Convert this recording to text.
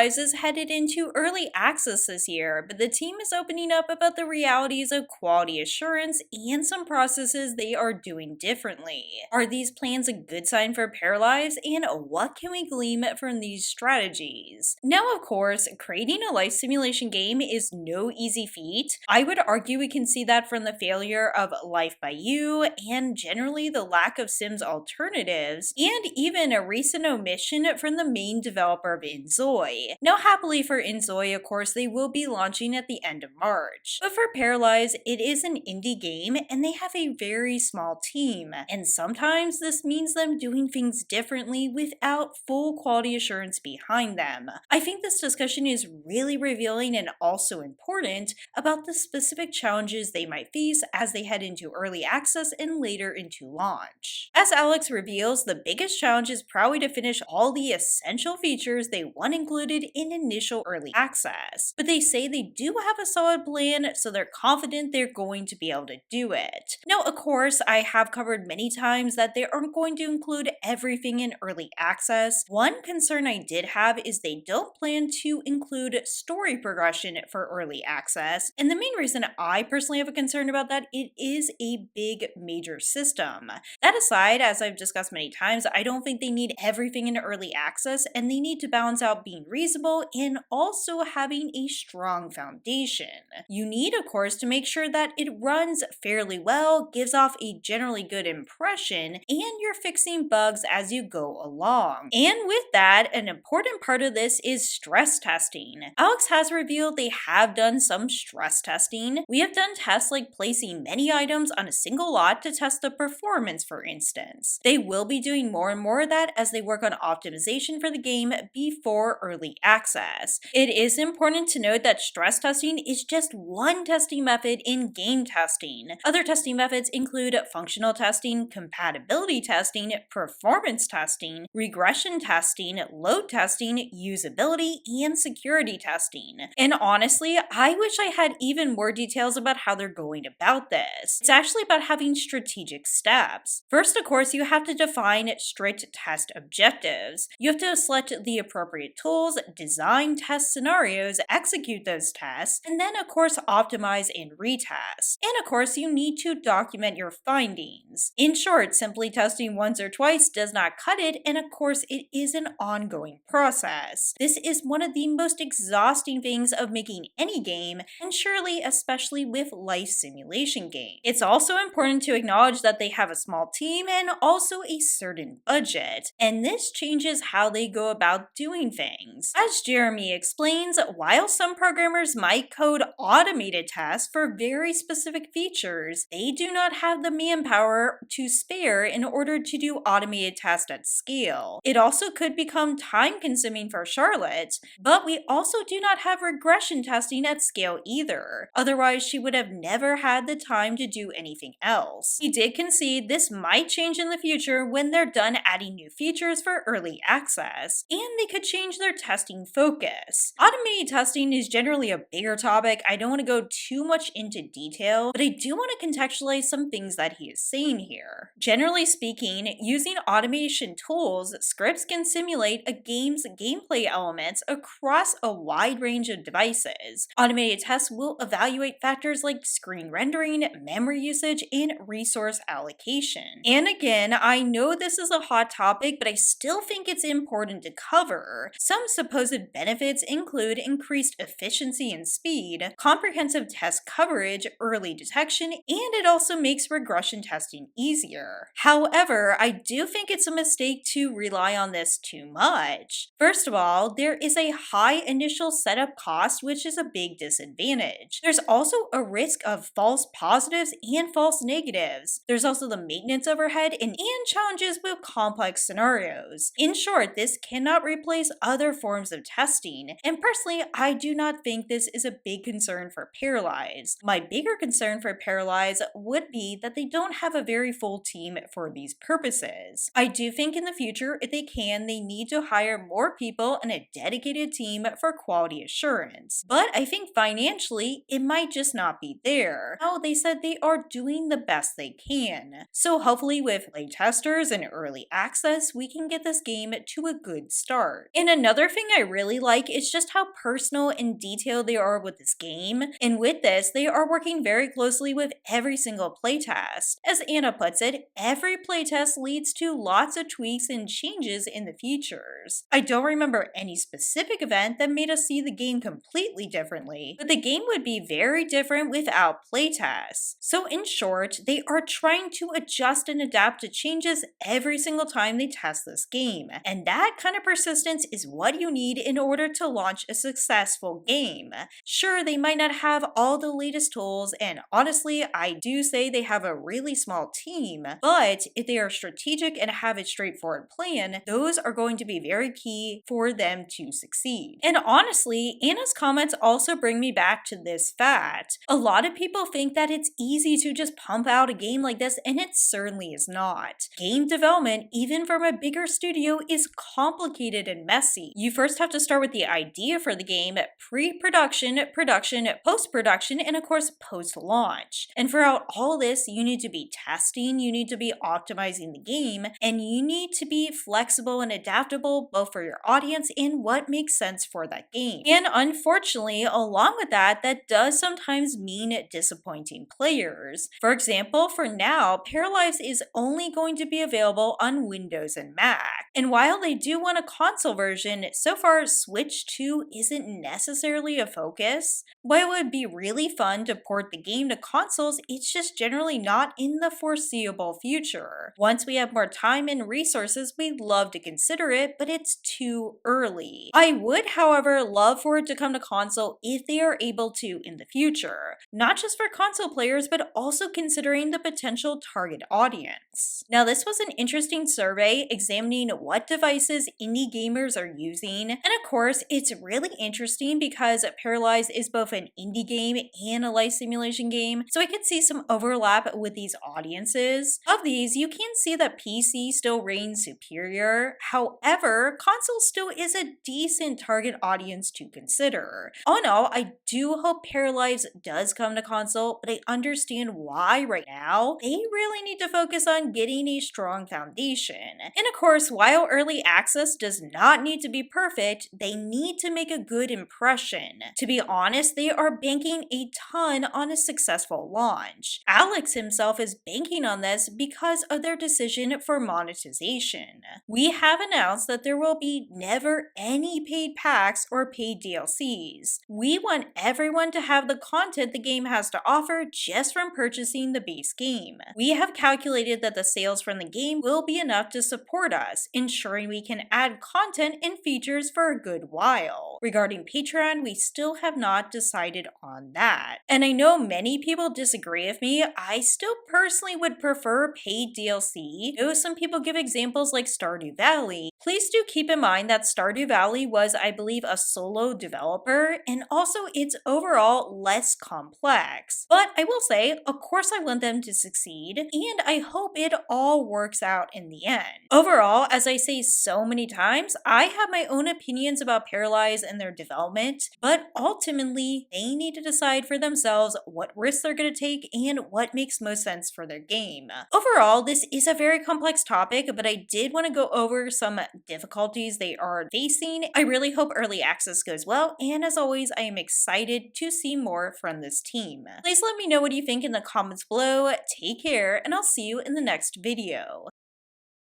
Paralives is headed into early access this year, but the team is opening up about the realities of quality assurance and some processes they are doing differently. Are these plans a good sign for Paralives, and what can we glean from these strategies? Now, of course, creating a life simulation game is no easy feat. I would argue we can see that from the failure of Life by You and generally the lack of Sims alternatives, and even a recent omission from the main developer of InZoi. Now, happily for InZoi, of course, they will be launching at the end of March. But for Paralives, it is an indie game and they have a very small team, and sometimes this means them doing things differently without full quality assurance behind them. I think this discussion is really revealing and also important about the specific challenges they might face as they head into early access and later into launch. As Alex reveals, the biggest challenge is probably to finish all the essential features they want included in initial early access, but they say they do have a solid plan, so they're confident they're going to be able to do it. Now, of course, I have covered many times that they aren't going to include everything in early access. One concern I did have is they don't plan to include story progression for early access, and the main reason I personally have a concern about that, it is a big major system. That aside, as I've discussed many times, I don't think they need everything in early access, and they need to balance out being reasonable and also having a strong foundation. You need, of course, to make sure that it runs fairly well, gives off a generally good impression, and you're fixing bugs as you go along. And with that, an important part of this is stress testing. Alex has revealed they have done some stress testing. We have done tests like placing many items on a single lot to test the performance, for instance. They will be doing more and more of that as they work on optimization for the game before early access. It is important to note that stress testing is just one testing method in game testing. Other testing methods include functional testing, compatibility testing, performance testing, regression testing, load testing, usability, and security testing. And honestly, I wish I had even more details about how they're going about this. It's actually about having strategic steps. First, of course, you have to define strict test objectives. You have to select the appropriate tools, design test scenarios, execute those tests, and then, of course, optimize and retest. And of course, you need to document your findings. In short, simply testing once or twice does not cut it, and of course, it is an ongoing process. This is one of the most exhausting things of making any game, and surely especially with life simulation games. It's also important to acknowledge that they have a small team and also a certain budget, and this changes how they go about doing things. As Jeremy explains, while some programmers might code automated tests for very specific features, they do not have the manpower to spare in order to do automated tests at scale. It also could become time-consuming for Charlotte, but we also do not have regression testing at scale either. Otherwise, she would have never had the time to do anything else. He did concede this might change in the future when they're done adding new features for early access, and they could change their testing focus. Automated testing is generally a bigger topic. I don't want to go too much into detail, but I do want to contextualize some things that he is saying here. Generally speaking, using automation tools, scripts can simulate a game's gameplay elements across a wide range of devices. Automated tests will evaluate factors like screen rendering, memory usage, and resource allocation. And again, I know this is a hot topic, but I still think it's important to cover. Some supposed benefits include increased efficiency and speed, comprehensive test coverage, early detection, and it also makes regression testing easier. However, I do think it's a mistake to rely on this too much. First of all, there is a high initial setup cost, which is a big disadvantage. There's also a risk of false positives and false negatives. There's also the maintenance overhead and challenges with complex scenarios. In short, this cannot replace other forms of testing, and personally, I do not think this is a big concern for Paralives. My bigger concern for Paralives would be that they don't have a very full team for these purposes. I do think in the future, if they can, they need to hire more people and a dedicated team for quality assurance. But I think financially, it might just not be there. Now, they said they are doing the best they can. So hopefully with playtesters and early access, we can get this game to a good start. And another thing I really like is just how personal and detailed they are with this game, and with this, they are working very closely with every single playtest. As Anna puts it, every playtest leads to lots of tweaks and changes in the features. I don't remember any specific event that made us see the game completely differently, but the game would be very different without playtests. So in short, they are trying to adjust and adapt to changes every single time they test this game, and that kind of persistence is what you need in order to launch a successful game. Sure, they might not have all the latest tools, and honestly, I do say they have a really small team, but if they are strategic and have a straightforward plan, those are going to be very key for them to succeed. And honestly, Anna's comments also bring me back to this fact. A lot of people think that it's easy to just pump out a game like this, and it certainly is not. Game development, even from a bigger studio, is complicated and messy. You first have to start with the idea for the game, pre-production, production, post-production, and of course post-launch. And throughout all this, you need to be testing, you need to be optimizing the game, and you need to be flexible and adaptable both for your audience and what makes sense for that game. And unfortunately, along with that, that does sometimes mean disappointing players. For example, for now, Paralives is only going to be available on Windows and Mac. And while they do want a console version, so far Switch 2 isn't necessarily a focus. While it would be really fun to port the game to consoles, it's just generally not in the foreseeable future. Once we have more time and resources, we'd love to consider it, but it's too early. I would, however, love for it to come to console if they are able to in the future. Not just for console players, but also considering the potential target audience. Now, this was an interesting survey examining what devices indie gamers are using, and of course, it's really interesting because Paralyze is both an indie game and a life simulation game, so I could see some overlap with these audiences. Of these, you can see that PC still reigns superior. However, console still is a decent target audience to consider. All in all, I do hope Paralives does come to console, but I understand why right now they really need to focus on getting a strong foundation. And of course, while early access does not need to be perfect, they need to make a good impression. To be honest, they are banking a ton on a successful launch. Alex himself is banking on this because of their decision for monetization. We have announced that there will be never any paid packs or paid DLCs. We want everyone to have the content the game has to offer just from purchasing the base game. We have calculated that the sales from the game will be enough to support us, ensuring we can add content and features for a good while. Regarding Patreon, we still have not decided on that. And I know many people disagree with me. I still personally would prefer paid DLC, though some people give examples like Stardew Valley. Please do keep in mind that Stardew Valley was, I believe, a solo developer, and also it's overall less complex. But I will say, of course I want them to succeed, and I hope it all works out in the end. Overall, as I say so many times, I have my own opinions about Paralyze and their development, but ultimately, they need to decide for themselves what risks they're going to take and what makes most sense for their game. Overall, this is a very complex topic, but I did want to go over some difficulties they are facing. I really hope early access goes well, and as always, I am excited to see more from this team. Please let me know what you think in the comments below. Take care, and I'll see you in the next video.